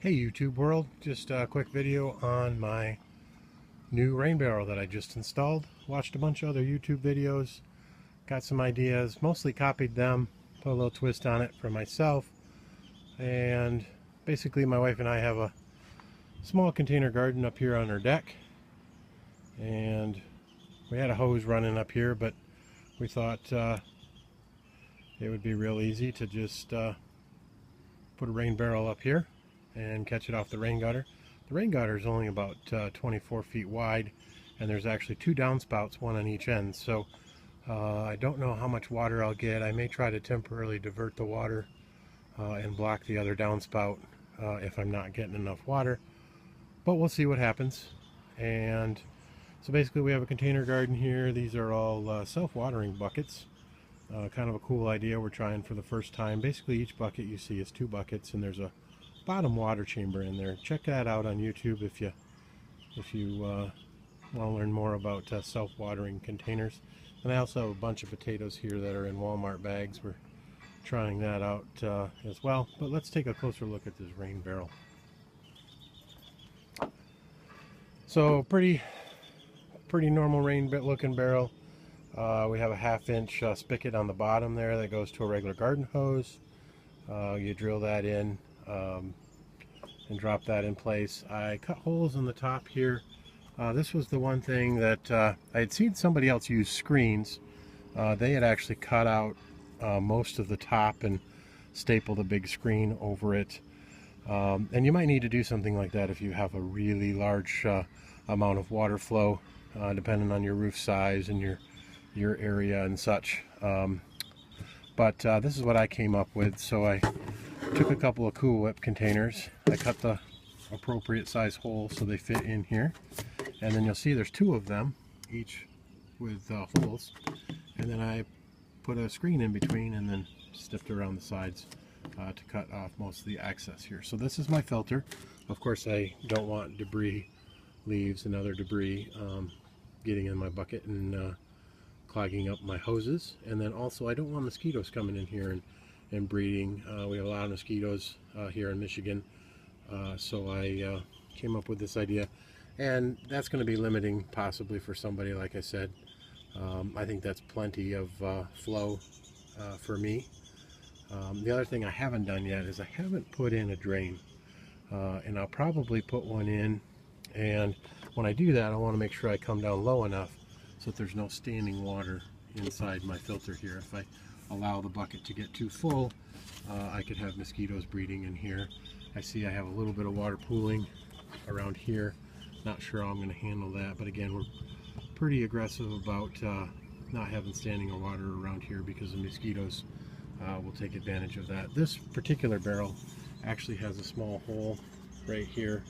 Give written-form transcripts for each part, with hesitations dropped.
Hey YouTube world, just a quick video on my new rain barrel that I just installed. Watched a bunch of other YouTube videos, got some ideas, mostly copied them, put a little twist on it for myself. And basically my wife and I have a small container garden up here on our deck. And we had a hose running up here, but we thought it would be real easy to just put a rain barrel up here and catch it off the rain gutter. The rain gutter is only about 24 feet wide, and there's actually two downspouts, one on each end. So I don't know how much water I'll get. I may try to temporarily divert the water and block the other downspout if I'm not getting enough water, but we'll see what happens. And so basically we have a container garden here. These are all self-watering buckets. Kind of a cool idea we're trying for the first time. Basically each bucket you see is two buckets, and there's a bottom water chamber in there. Check that out on YouTube if you want to learn more about self-watering containers. And I also have a bunch of potatoes here that are in Walmart bags. We're trying that out as well. But let's take a closer look at this rain barrel. So pretty normal rain looking barrel. We have a 1/2-inch spigot on the bottom there that goes to a regular garden hose. You drill that in and drop that in place. I cut holes in the top here. This was the one thing that I had seen somebody else use screens. They had actually cut out most of the top and stapled a big screen over it. And you might need to do something like that if you have a really large amount of water flow, depending on your roof size and your area and such. But this is what I came up with. So I took a couple of Cool Whip containers. I cut the appropriate size holes so they fit in here. And then you'll see there's two of them, each with holes. And then I put a screen in between and then stiffed around the sides to cut off most of the excess here. So this is my filter. Of course I don't want debris, leaves and other debris getting in my bucket and clogging up my hoses. And then also I don't want mosquitoes coming in here and breeding. We have a lot of mosquitoes here in Michigan, so I came up with this idea, and that's going to be limiting possibly for somebody. Like I said, I think that's plenty of flow for me. The other thing I haven't done yet is I haven't put in a drain, and I'll probably put one in, and when I do that I want to make sure I come down low enough so that there's no standing water inside my filter here. If I allow the bucket to get too full, I could have mosquitoes breeding in here. I see I have a little bit of water pooling around here. Not sure how I'm going to handle that, but again, we're pretty aggressive about not having standing water around here because the mosquitoes will take advantage of that. This particular barrel actually has a small hole right here,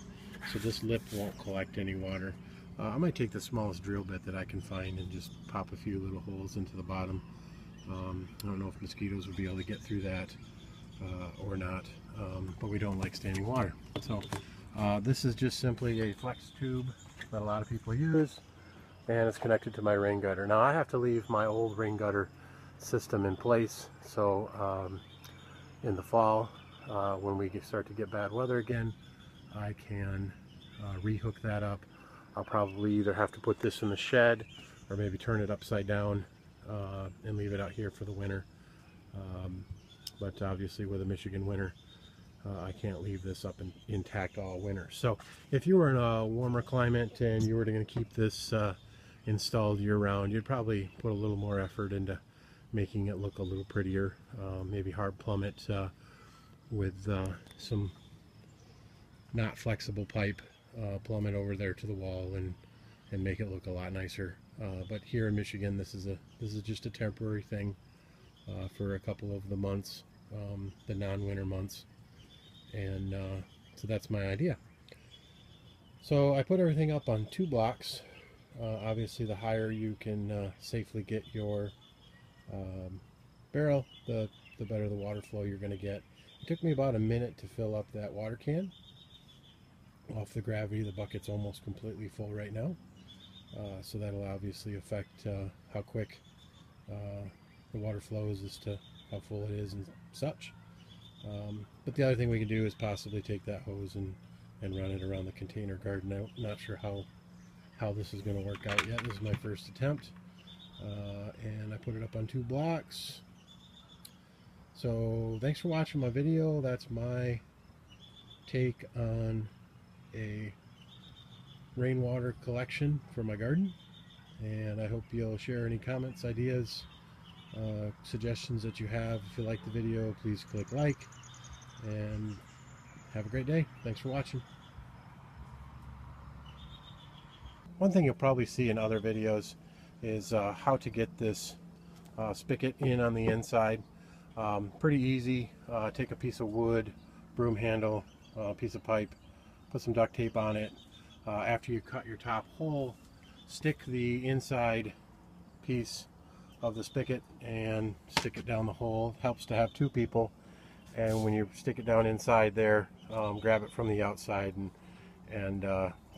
so this lip won't collect any water. I might take the smallest drill bit that I can find and just pop a few little holes into the bottom. I don't know if mosquitoes would be able to get through that or not, but we don't like standing water. So this is just simply a flex tube that a lot of people use, and it's connected to my rain gutter. Now I have to leave my old rain gutter system in place, so in the fall when we start to get bad weather again, I can rehook that up. I'll probably either have to put this in the shed or maybe turn it upside down and leave it out here for the winter. But obviously with a Michigan winter, I can't leave this up intact all winter. So if you were in a warmer climate and you were going to keep this installed year-round, you'd probably put a little more effort into making it look a little prettier. Maybe hard plumb it with some not flexible pipe, plumb it over there to the wall and make it look a lot nicer. But here in Michigan, this is just a temporary thing for a couple of the months, the non-winter months, and so that's my idea. So I put everything up on 2 blocks. Obviously, the higher you can safely get your barrel, the better the water flow you're going to get. It took me about a minute to fill up that water can. Off the gravity, the bucket's almost completely full right now. So that'll obviously affect how quick the water flows as to how full it is and such. But the other thing we can do is possibly take that hose and run it around the container garden. I'm not sure how this is going to work out yet. This is my first attempt, and I put it up on 2 blocks. So thanks for watching my video. That's my take on a rainwater collection for my garden, and I hope you'll share any comments, ideas, suggestions that you have. If you like the video, please click like, and have a great day. Thanks for watching. One thing you'll probably see in other videos is how to get this spigot in on the inside. Pretty easy. Take a piece of wood, broom handle, piece of pipe, put some duct tape on it. After you cut your top hole, stick the inside piece of the spigot and stick it down the hole. It helps to have 2 people, and when you stick it down inside there, grab it from the outside and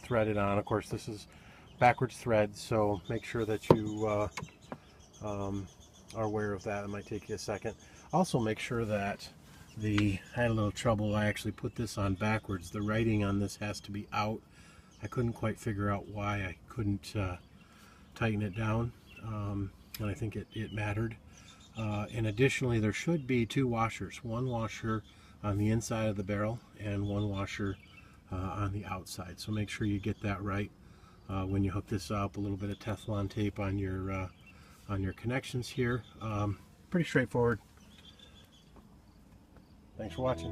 thread it on. Of course, this is backwards thread, so make sure that you are aware of that. It might take you a second. Also make sure that I had a little trouble. I actually put this on backwards. The writing on this has to be out. I couldn't quite figure out why I couldn't tighten it down, and I think it mattered. And additionally, there should be 2 washers. 1 washer on the inside of the barrel and 1 washer on the outside. So make sure you get that right when you hook this up. A little bit of Teflon tape on your connections here. Pretty straightforward. Thanks for watching.